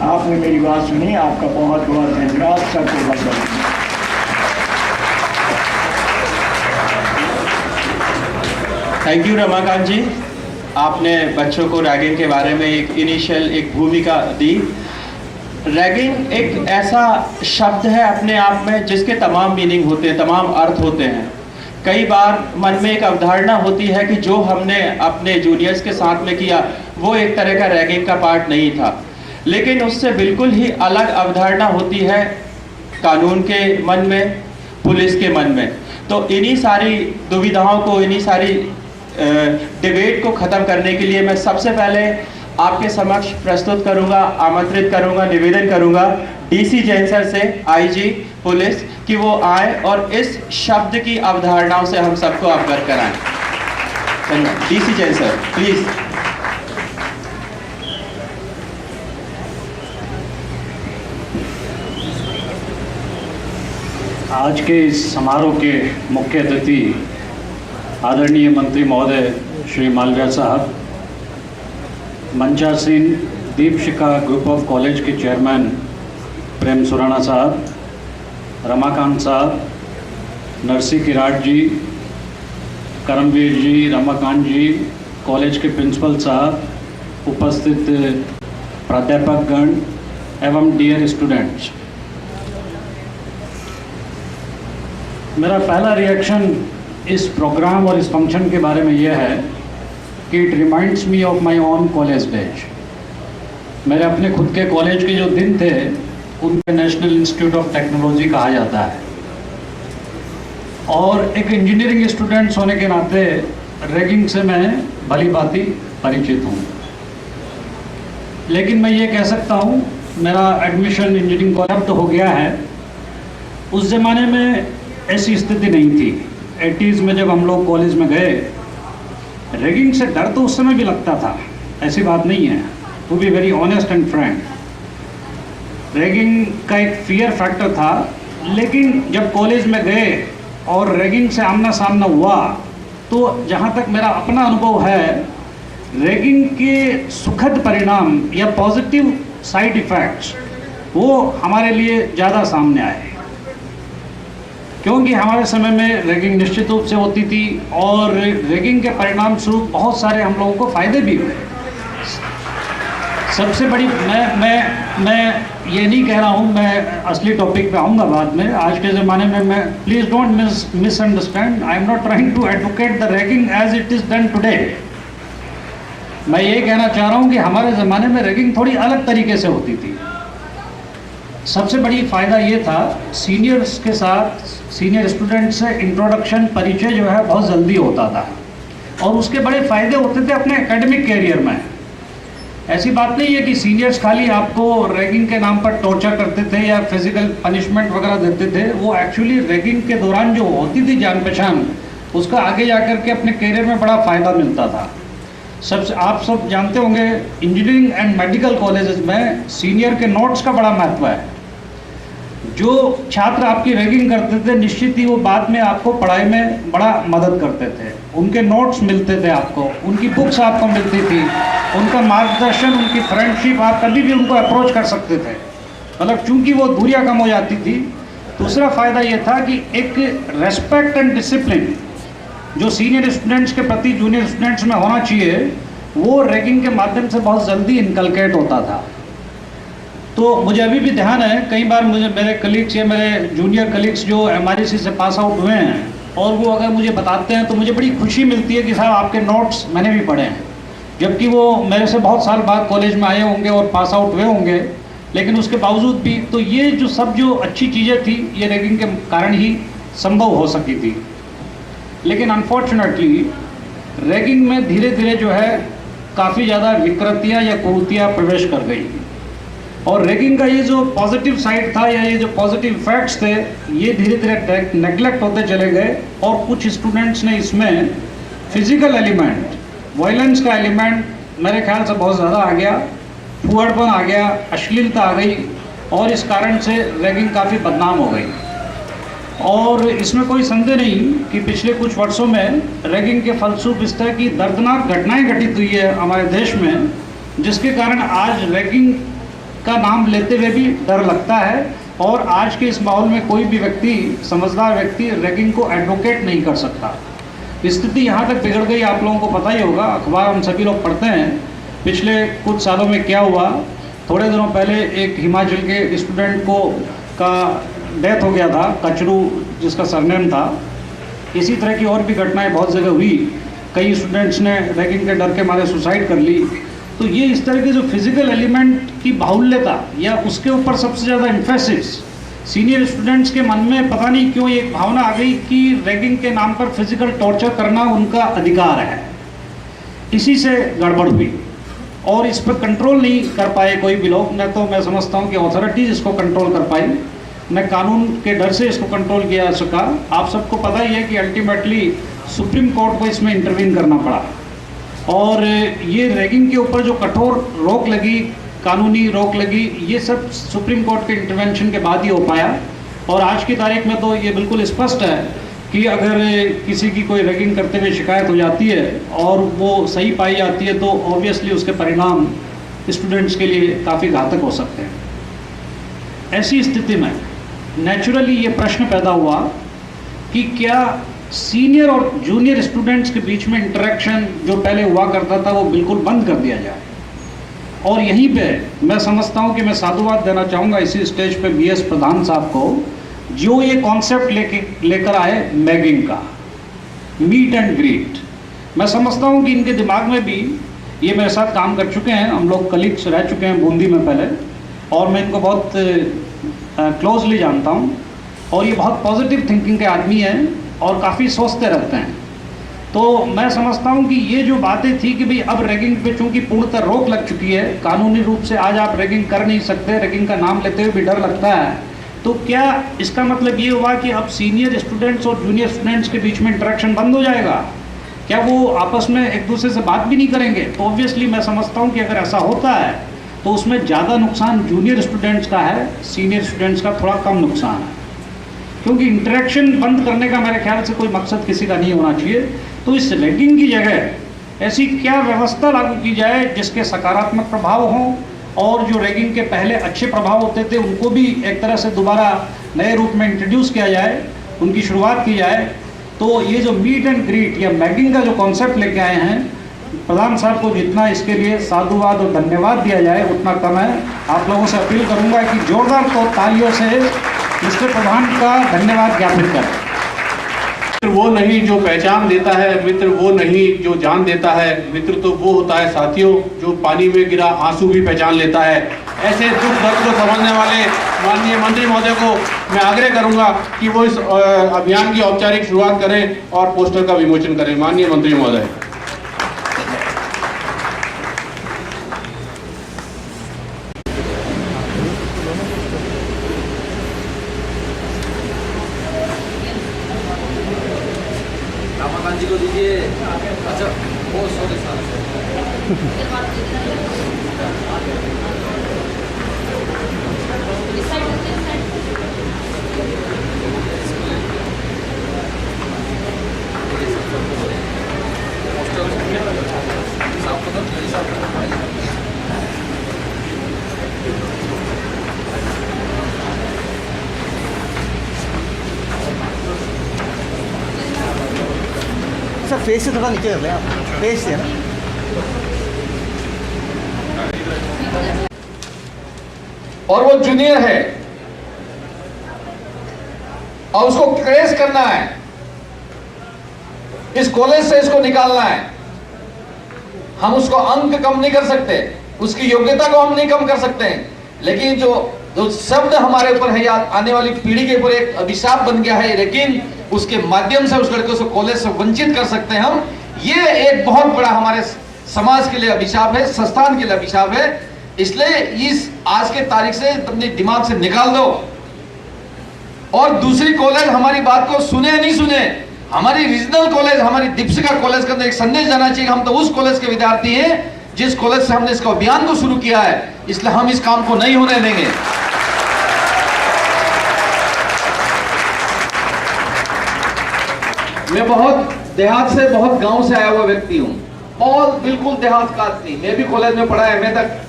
आपने मेरी बात सुनी, आपका बहुत बहुत धन्यवाद। सबको बहुत थैंक यू रमाकांत जी, आपने बच्चों को रैगिंग के बारे में एक भूमिका दी। रैगिंग एक ऐसा शब्द है अपने आप में जिसके तमाम मीनिंग होते हैं, तमाम अर्थ होते हैं। कई बार मन में एक अवधारणा होती है कि जो हमने अपने जूनियर्स के साथ में किया वो एक तरह का रैगिंग का पार्ट नहीं था, लेकिन उससे बिल्कुल ही अलग अवधारणा होती है कानून के मन में, पुलिस के मन में। तो इन्हीं सारी दुविधाओं को, इन्हीं सारी डिबेट को ख़त्म करने के लिए मैं सबसे पहले आपके समक्ष प्रस्तुत करूंगा, आमंत्रित करूंगा, निवेदन करूंगा डीसी जैन सर से, आईजी पुलिस, कि वो आए और इस शब्द की अवधारणाओं से हम सबको अवगत कराएं। धन्यवाद। DC Jain sir please. आज के इस समारोह के मुख्य अतिथि आदरणीय मंत्री महोदय श्री मालवीय साहब, मंचासीन दीपशिखा ग्रुप ऑफ कॉलेज के चेयरमैन प्रेम सुराणा साहब, रमाकांत साहब, नरसी किराट जी, करमवीर जी, रमाकांत जी, कॉलेज के प्रिंसिपल साहब, उपस्थित प्राध्यापकगण एवं डियर स्टूडेंट्स, मेरा पहला रिएक्शन इस प्रोग्राम और इस फंक्शन के बारे में यह है कि it reminds me of my own college days. मेरे अपने खुद के कॉलेज के जो दिन थे उनको नेशनल इंस्टीट्यूट ऑफ टेक्नोलॉजी कहा जाता है, और एक इंजीनियरिंग स्टूडेंट्स होने के नाते रैगिंग से मैं भली भांति परिचित हूँ। लेकिन मैं ये कह सकता हूँ, मेरा एडमिशन इंजीनियरिंग कॉलेज तो हो गया है, उस ज़माने में ऐसी स्थिति नहीं थी। 80s में जब हम लोग कॉलेज में गए, रैगिंग से डर तो उस समय भी लगता था, ऐसी बात नहीं है, to be very honest and frank. Ragging का एक फियर फैक्टर था, लेकिन जब कॉलेज में गए और रैगिंग से आमना सामना हुआ, तो जहाँ तक मेरा अपना अनुभव है, रैगिंग के सुखद परिणाम या पॉजिटिव साइड इफ़ेक्ट्स वो हमारे लिए ज़्यादा सामने आए, क्योंकि हमारे समय में रैगिंग निश्चित रूप से होती थी और रैगिंग के परिणाम स्वरूप बहुत सारे हम लोगों को फ़ायदे भी हुए। सबसे बड़ी मैं ये नहीं कह रहा हूँ, मैं असली टॉपिक पे आऊँगा बाद में। आज के ज़माने में मैं please don't misunderstand, I am not trying to advocate the ragging as it is done today. मैं ये कहना चाह रहा हूँ कि हमारे ज़माने में रैगिंग थोड़ी अलग तरीके से होती थी। सबसे बड़ी फ़ायदा ये था, सीनियर्स के साथ, सीनियर स्टूडेंट से इंट्रोडक्शन, परिचय जो है बहुत जल्दी होता था, और उसके बड़े फ़ायदे होते थे अपने एकेडमिक कैरियर में। ऐसी बात नहीं है कि सीनियर्स खाली आपको रैगिंग के नाम पर टॉर्चर करते थे या फिजिकल पनिशमेंट वगैरह देते थे। वो एक्चुअली रैगिंग के दौरान जो होती थी जान पहचान, उसका आगे जाकर के अपने कैरियर में बड़ा फ़ायदा मिलता था। आप सब जानते होंगे, इंजीनियरिंग एंड मेडिकल कॉलेजेस में सीनियर के नोट्स का बड़ा महत्व है। जो छात्र आपकी रैगिंग करते थे, निश्चित ही वो बाद में आपको पढ़ाई में बड़ा मदद करते थे। उनके नोट्स मिलते थे आपको, उनकी बुक्स आपको मिलती थी, उनका मार्गदर्शन, उनकी फ्रेंडशिप, आप कभी भी उनको अप्रोच कर सकते थे। मतलब चूंकि वो दूरियां कम हो जाती थी। दूसरा फ़ायदा ये था कि एक रेस्पेक्ट एंड डिसिप्लिन जो सीनियर स्टूडेंट्स के प्रति जूनियर स्टूडेंट्स में होना चाहिए, वो रैगिंग के माध्यम से बहुत जल्दी इनकलकेट होता था। तो मुझे अभी भी ध्यान है, कई बार मुझे मेरे कलीग्स या मेरे जूनियर कलीग्स जो MREC से पास आउट हुए हैं, और वो अगर मुझे बताते हैं तो मुझे बड़ी खुशी मिलती है कि साहब आपके नोट्स मैंने भी पढ़े हैं, जबकि वो मेरे से बहुत साल बाद कॉलेज में आए होंगे और पास आउट हुए होंगे, लेकिन उसके बावजूद भी। तो ये जो अच्छी चीज़ें थी, ये रैगिंग के कारण ही संभव हो सकी थी। लेकिन अनफॉर्चुनेटली रैगिंग में धीरे धीरे जो है काफ़ी ज़्यादा विकृतियाँ या कुरीतियाँ प्रवेश कर गई, और रैगिंग का ये जो पॉजिटिव साइड था या ये जो पॉजिटिव इफेक्ट्स थे, ये धीरे धीरे नेग्लेक्ट होते चले गए। और कुछ स्टूडेंट्स ने इसमें फिजिकल एलिमेंट, वायलेंस का एलिमेंट मेरे ख्याल से बहुत ज़्यादा आ गया, फुहड़पन आ गया, अश्लीलता आ गई, और इस कारण से रैगिंग काफ़ी बदनाम हो गई। और इसमें कोई संदेह नहीं कि पिछले कुछ वर्षों में रैगिंग के फलस्वरूप इस तरह की दर्दनाक घटनाएं घटित हुई है हमारे देश में, जिसके कारण आज रैगिंग का नाम लेते हुए भी डर लगता है। और आज के इस माहौल में कोई भी व्यक्ति, समझदार व्यक्ति, रैगिंग को एडवोकेट नहीं कर सकता। स्थिति यहाँ तक बिगड़ गई, आप लोगों को पता ही होगा, अखबार हम सभी लोग पढ़ते हैं। पिछले कुछ सालों में क्या हुआ, थोड़े दिनों पहले एक हिमाचल के स्टूडेंट का डेथ हो गया था, कचरू जिसका सरनेम था। इसी तरह की और भी घटनाएं बहुत जगह हुई। कई स्टूडेंट्स ने रैगिंग के डर के मारे सुसाइड कर ली। तो ये इस तरह के जो फिजिकल एलिमेंट की बाहुल्यता या उसके ऊपर सबसे ज़्यादा इन्फेसिस सीनियर स्टूडेंट्स के मन में पता नहीं क्यों एक भावना आ गई कि रैगिंग के नाम पर फिजिकल टॉर्चर करना उनका अधिकार है। इसी से गड़बड़ हुई और इस पर कंट्रोल नहीं कर पाए कोई भी लोग। न तो मैं समझता हूँ कि अथॉरिटीज़ इसको कंट्रोल कर पाई, न कानून के डर से इसको कंट्रोल किया जा सका। आप सबको पता ही है कि अल्टीमेटली सुप्रीम कोर्ट को इसमें इंटरवीन करना पड़ा और ये रैगिंग के ऊपर जो कठोर रोक लगी, कानूनी रोक लगी, ये सब सुप्रीम कोर्ट के इंटरवेंशन के बाद ही हो पाया। और आज की तारीख में तो ये बिल्कुल स्पष्ट है कि अगर किसी की कोई रैगिंग करते हुए शिकायत हो जाती है और वो सही पाई जाती है तो ऑब्वियसली उसके परिणाम स्टूडेंट्स के लिए काफ़ी घातक हो सकते हैं। ऐसी स्थिति में नेचुरली ये प्रश्न पैदा हुआ कि क्या सीनियर और जूनियर स्टूडेंट्स के बीच में इंटरेक्शन जो पहले हुआ करता था वो बिल्कुल बंद कर दिया जाए। और यहीं पे मैं समझता हूँ कि मैं साधुवाद देना चाहूँगा इसी स्टेज पे बीएस प्रधान साहब को, जो ये कॉन्सेप्ट लेकर आए मैगिंग का, मीट एंड ग्रीट। मैं समझता हूँ कि इनके दिमाग में भी, ये मेरे साथ काम कर चुके हैं, हम लोग कलीग्स रह चुके हैं बूंदी में पहले, और मैं इनको बहुत क्लोजली जानता हूँ और ये बहुत पॉजिटिव थिंकिंग के आदमी हैं और काफ़ी सोचते रहते हैं। तो मैं समझता हूँ कि ये जो बातें थी कि भाई अब रैगिंग पे चूँकि पूर्णतः रोक लग चुकी है, कानूनी रूप से आज आप रैगिंग कर नहीं सकते, रैगिंग का नाम लेते हुए भी डर लगता है, तो क्या इसका मतलब ये हुआ कि अब सीनियर स्टूडेंट्स और जूनियर स्टूडेंट्स के बीच में इंटरेक्शन बंद हो जाएगा? क्या वो आपस में एक दूसरे से बात भी नहीं करेंगे? तो ऑब्वियसली मैं समझता हूँ कि अगर ऐसा होता है तो उसमें ज़्यादा नुकसान जूनियर स्टूडेंट्स का है, सीनियर स्टूडेंट्स का थोड़ा कम नुकसान है। क्योंकि इंटरेक्शन बंद करने का मेरे ख्याल से कोई मकसद किसी का नहीं होना चाहिए। तो इस रैगिंग की जगह ऐसी क्या व्यवस्था लागू की जाए जिसके सकारात्मक प्रभाव हों और जो रैगिंग के पहले अच्छे प्रभाव होते थे उनको भी एक तरह से दोबारा नए रूप में इंट्रोड्यूस किया जाए, उनकी शुरुआत की जाए। तो ये जो मीट एंड ग्रीट या मैगिंग का जो कॉन्सेप्ट लेके आए हैं, प्रधान साहब को जितना इसके लिए साधुवाद और धन्यवाद दिया जाए उतना कम है। आप लोगों से अपील करूंगा कि जोरदार तो तालियों से मिस्टर प्रधान का धन्यवाद ज्ञापित करें। मित्र वो नहीं जो पहचान देता है, मित्र वो नहीं जो जान देता है, मित्र तो वो होता है साथियों जो पानी में गिरा आंसू भी पहचान लेता है। ऐसे दुख दर्द को समझने वाले माननीय मंत्री महोदय को मैं आग्रह करूंगा कि वो इस अभियान की औपचारिक शुरुआत करें और पोस्टर का विमोचन करें। माननीय मंत्री महोदय। जी को दीजिए। अच्छा वो सॉरी सर फेस से थोड़ा नीचे कर लें आप, फेस से ना। और वो जूनियर है और उसको क्रेज करना है, इस कॉलेज से इसको निकालना है। हम उसको अंक कम नहीं कर सकते, उसकी योग्यता को हम नहीं कम कर सकते, लेकिन जो शब्द हमारे ऊपर है या आने वाली पीढ़ी के ऊपर एक अभिशाप बन गया है, लेकिन उसके माध्यम से उस लड़के को कॉलेज से वंचित कर सकते हैं हम। ये एक बहुत बड़ा हमारे समाज के लिए अभिशाप है, संस्थान के लिए अभिशाप है। इसलिए इस आज के तारीख से अपने दिमाग से निकाल दो और दूसरी कॉलेज हमारी बात को सुने नहीं सुने, हमारी रीजनल कॉलेज, हमारी दीपशिखा कॉलेज के अंदर एक संदेश जाना चाहिए। हम तो उस कॉलेज के विद्यार्थी हैं जिस कॉलेज से हमने इसका अभियान को शुरू किया है, इसलिए हम इस काम को नहीं होने देंगे। मैं बहुत देहात से, बहुत गांव से आया हुआ व्यक्ति हूं, बहुत बिल्कुल देहात का आदमी। मैं भी कॉलेज में पढ़ा है, मैं तक